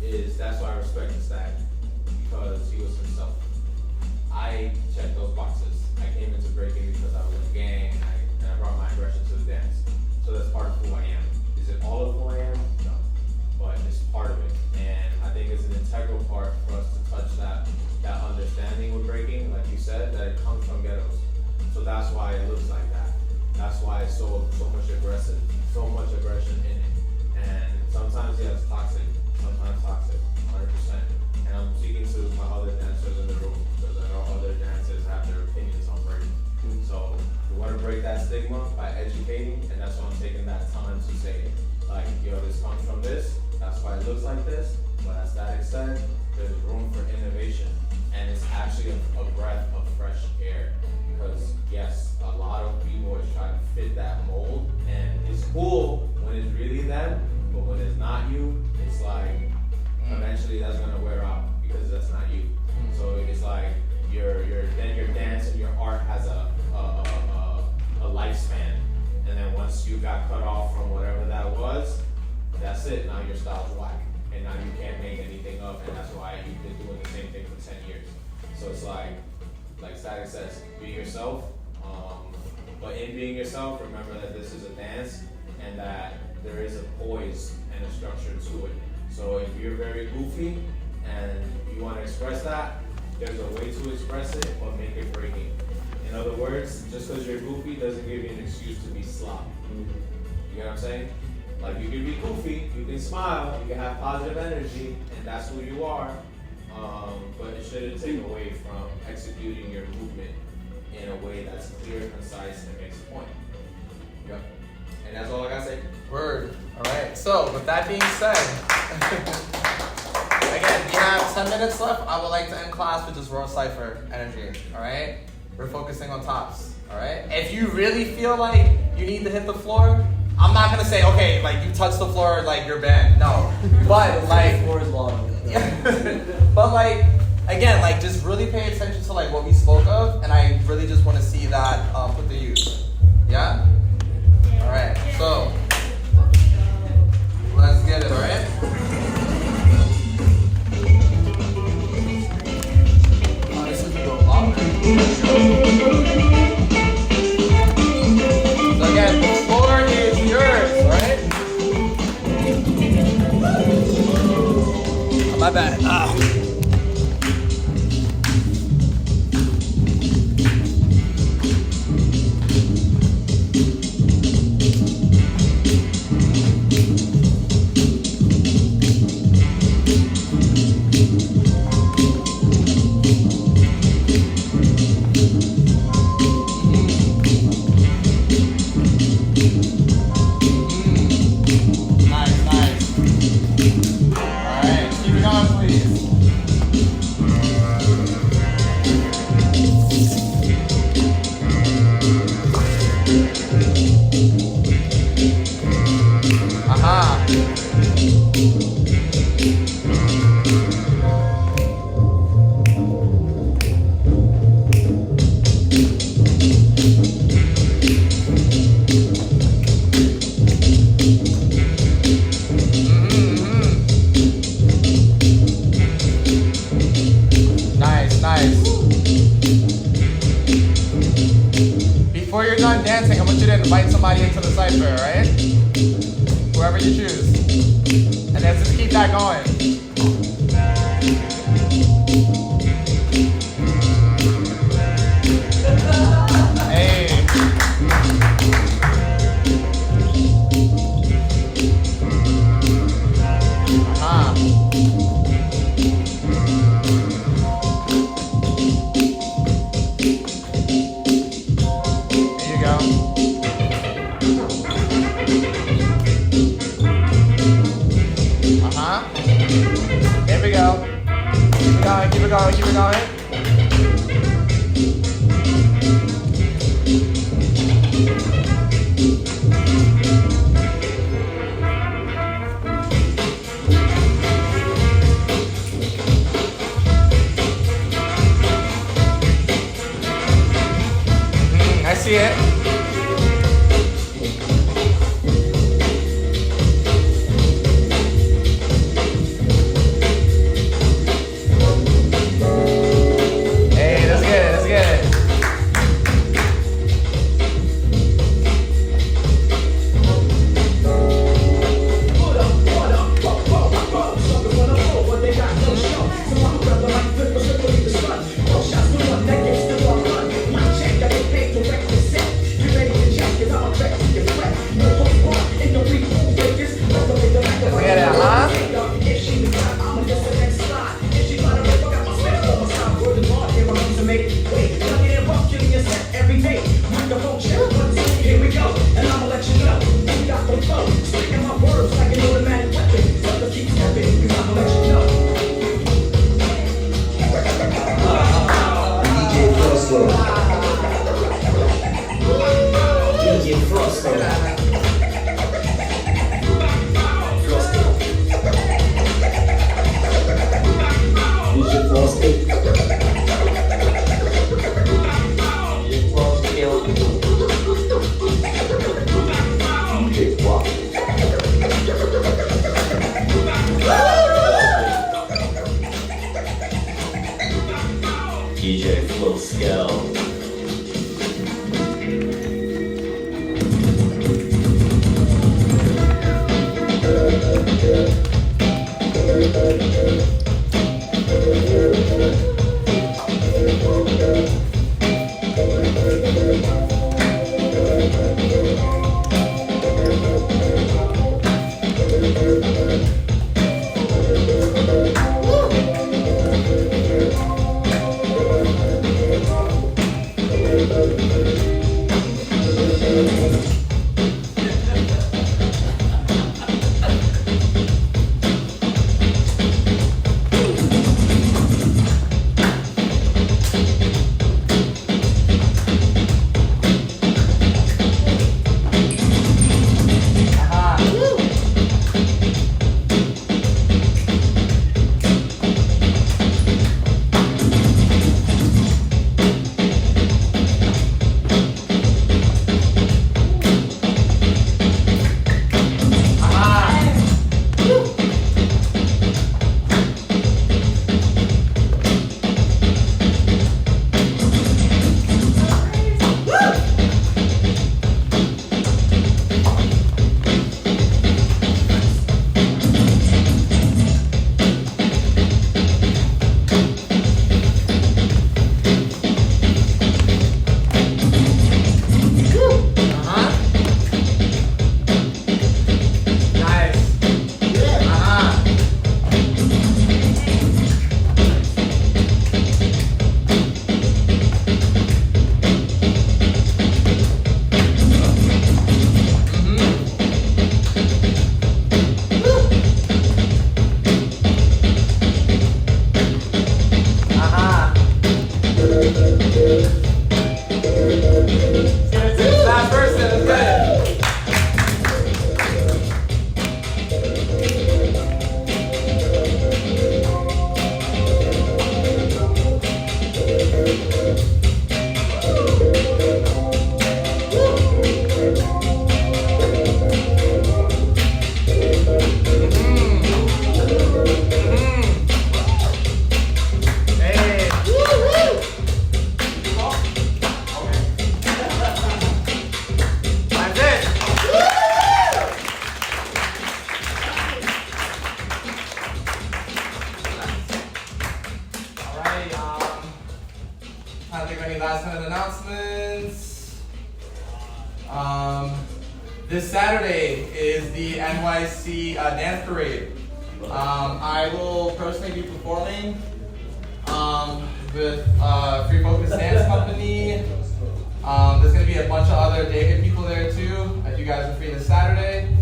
to, is that's why I respect the stack, because he was himself. I checked those boxes. I came into breaking because I was in a gang and I brought my aggression to the dance. So that's part of who I am. Is it all of who I am? No. But it's part of it. And I think it's an integral part for us to touch that understanding with breaking, like you said, that it comes from ghettos. So that's why it looks like that. That's why it's so much aggression in it. And sometimes, yeah, it's toxic. Sometimes toxic, 100%. And I'm speaking to my other dancers in the room, because I know other dancers have their opinions on that stigma by educating, and that's why I'm taking that time to say, like, yo, this comes from this, that's why it looks like this, but as Static said, there's room for innovation, and it's actually a breath of fresh air, because yes, a lot of people are trying to fit that mold, and it's cool when it's really them, but when it's not you, it's like, eventually that's gonna wear out, because that's not you. So it's like, then your dance and your art has a lifespan, and then once you got cut off from whatever that was, that's it. Now your style's whack, and now you can't make anything up, and that's why you've been doing the same thing for 10 years. So it's like Static says, be yourself. But in being yourself, remember that this is a dance, and that there is a poise and a structure to it. So if you're very goofy and you want to express that, there's a way to express it, but make it breaking. In other words, just because you're goofy doesn't give you an excuse to be sloppy. You get what I'm saying? Like, you can be goofy, you can smile, you can have positive energy, and that's who you are. But it shouldn't take away from executing your movement in a way that's clear, concise, and makes a point. Yep. And that's all I gotta say. Word. All right. So with that being said, again, we have 10 minutes left. I would like to end class with just raw cipher energy. All right. We're focusing on tops. All right. If you really feel like you need to hit the floor, I'm not gonna say, okay, like you touch the floor, like you're banned. No. But like, Floor is long. but like, again, like just really pay attention to like what we spoke of, and I really just want to see that put to use. Yeah. All right. So let's get it. All right. This is a longer. So again, the floor is yours. All right. Oh, my bad. Before you're done dancing, I want you to invite somebody into the cipher, right? Whoever you choose. And then just keep that going. Hey. Here we go. Keep it going, keep it going. I see it. DJ Frosto. DJ Frosto. DJ Frosto. DJ Wop. DJ Flow Scale. This Saturday is the NYC Dance Parade. I will personally be performing with Free Focus Dance Company. There's going to be a bunch of other Dega people there too, if you guys are free this Saturday.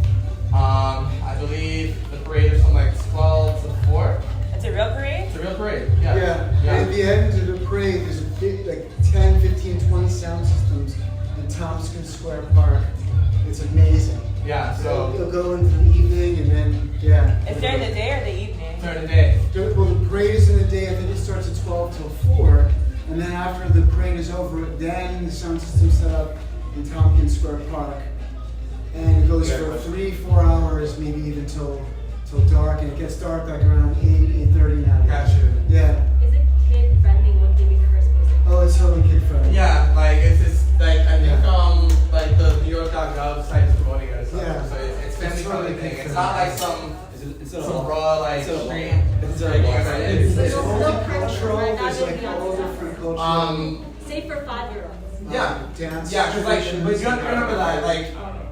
I believe the parade is from like 12 to 4. It's a real parade? It's a real parade, yeah. Yeah. At the end of the parade, there's a big, like 10, 15, 20 sound systems in Tompkins Square Park. It's amazing. Yeah, so it'll go into the evening and then, yeah. It's during the day or the evening? During the day. Well, the parade is in the day. I think it starts at 12 till 4. And then after the parade is over, then the sound system set up in Tompkins Square Park. And it goes for 3-4 hours, maybe even till dark. And it gets dark like around 8:30 now. Gotcha. Yeah. Is it kid friendly? Would they be curse music? Oh, it's totally kid friendly. Yeah, like it's like I think like the New York.gov site is promoting it or something. Yeah. So it's family friendly thing. It's friendly. not like some raw like street. It's multicultural. There's like all different cultures. Safe for 5-year-olds. Yeah. Dance. Yeah, because like, traditions. but you have to remember that like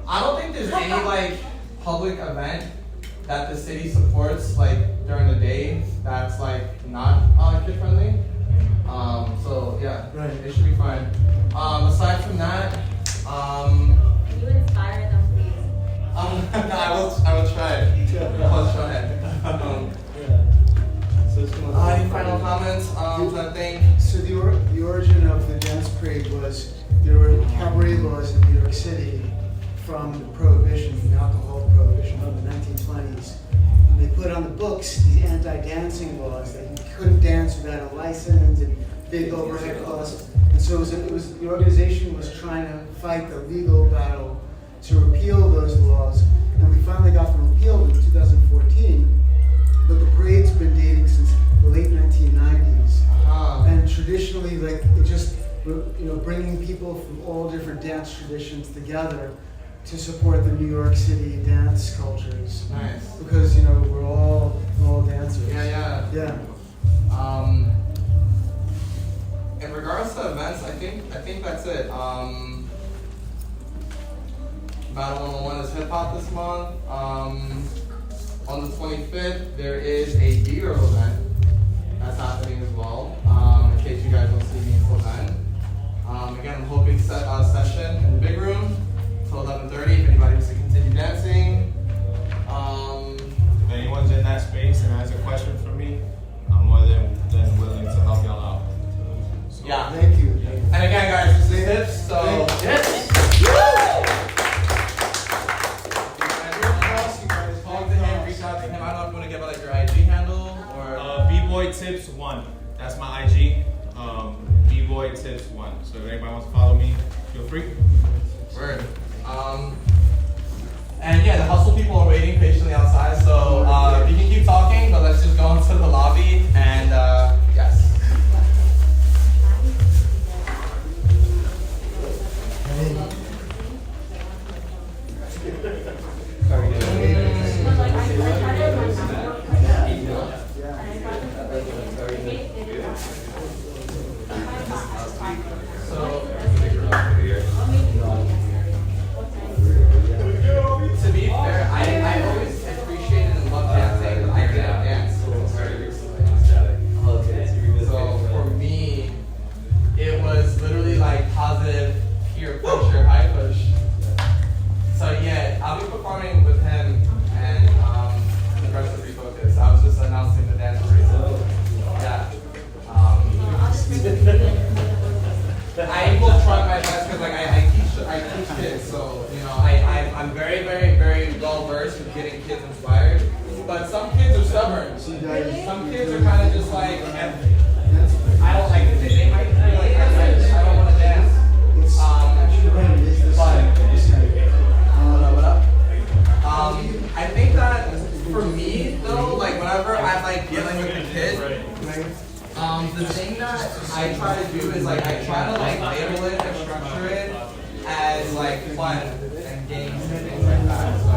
I don't think there's any like public event that the city supports like during the day that's like not kid friendly. So yeah, Right. it should be fine. Aside from that, Can you inspire them, please? no, I will try. I'll try. Any final comments? I think. So the origin of the dance parade was there were cabaret laws in New York City, from Prohibition, from the alcohol prohibition of the 1920s. And they put on the books these anti-dancing laws that you couldn't dance without a license and big overhead costs. And so the organization was trying to fight the legal battle to repeal those laws. And we finally got them repealed in 2014. But the parade's been dating since the late 1990s. And traditionally, like, it just, bringing people from all different dance traditions together to support the New York City dance cultures. Nice. Because, we're all dancers. Yeah. Yeah. In regards to events, I think that's it. Battle 101 is hip hop this month. On the 25th, there is a B-Girl event that's happening as well. In case you guys don't see me until then. Again, I'm hoping session in the big room till 11:30. If anybody wants to continue dancing. If anyone's in that space and has a question for me, I'm more than willing to help y'all out. So, Yeah. Thank you. And again, guys, this is Hips, so yes. Talk to him, reach out to him. I don't know if you want to give out like your IG handle or. bboytips1. That's my IG. bboytips1. So if anybody wants to follow me, feel free. Word. And yeah, the hustle people are waiting patiently outside, so you can keep talking, but let's just go into the lobby and yes. To be fair, I always appreciated and loved dancing, but I didn't dance very recently. So for me, it was literally like positive peer pressure, high push. So yeah, I'll be performing with him and the rest of Refocus. I was just announcing the dance race. Yeah. I will try my best because like I teach kids, so I'm very, very, very well versed with getting kids inspired. But some kids are stubborn. Some kids are kind of just like, I don't like it. They might feel like I don't want to dance. I think that for me though, like whenever I'm like dealing with a kid, the thing that I try to do is like I try to like label it and structure it as like fun and games and things like that. So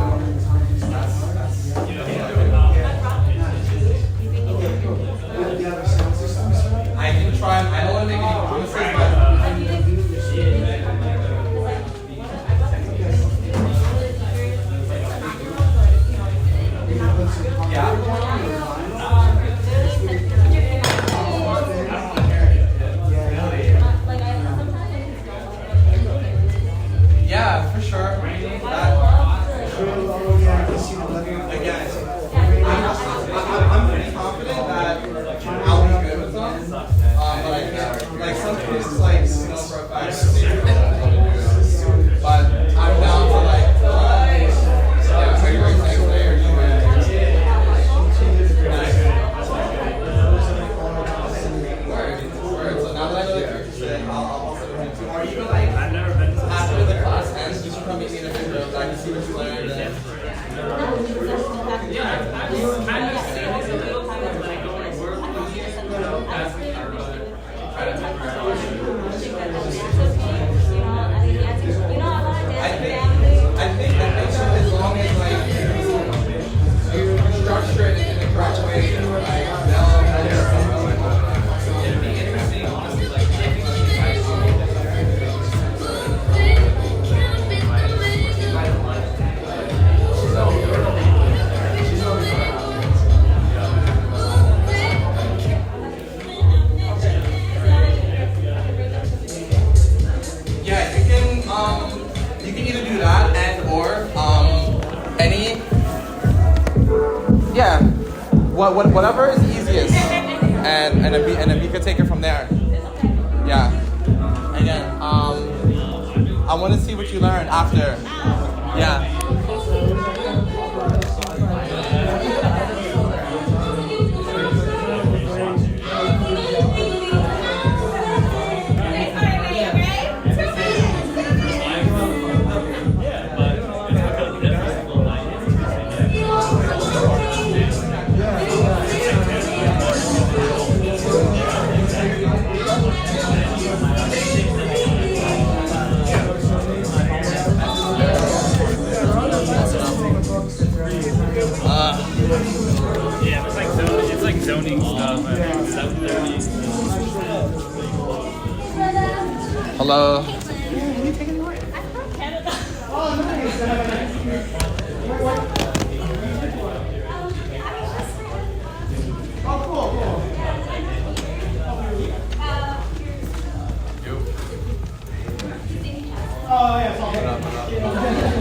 I can try. I don't want to make any promises, but. Yeah, for sure. Again, I'm pretty confident that I'll be good with them. But I can't, like some kids, like, for a fact, but I'm down to like, so now that I know what you're saying, I'll also do it too. Or even like, after the class ends, you should come meet me in a video, so I can see what you learned. I think as long as like you structure it in the correct way, like you can either do that and or whatever is easiest, and then we could take it from there. Yeah. Again, I want to see what you learned after. Yeah. Yeah, it's like zoning stuff. I think 7:30. Hello. Oh, cool, cool. Oh, yeah, it's all good.